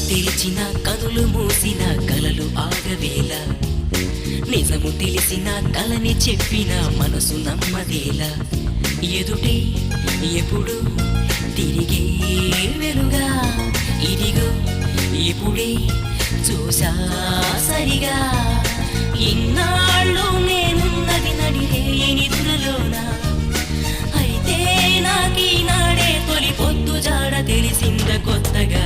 తెరిచిన కనులు మూసిన కలలు ఆగవేళ నిజము తెలిసిన కలని చెప్పిన మనసు నమ్మదేలా ఎదుటే ఎప్పుడు తిరిగే వెలుగా ఇదిగో ఇప్పుడే చూసా సరిగా ఇన్నాళ్ళు నేనున్నది నడిరే నిద్రలోనా అయితే నాకీనాడే తొలి పొద్దు జాడ తెలిసింద కొత్తగా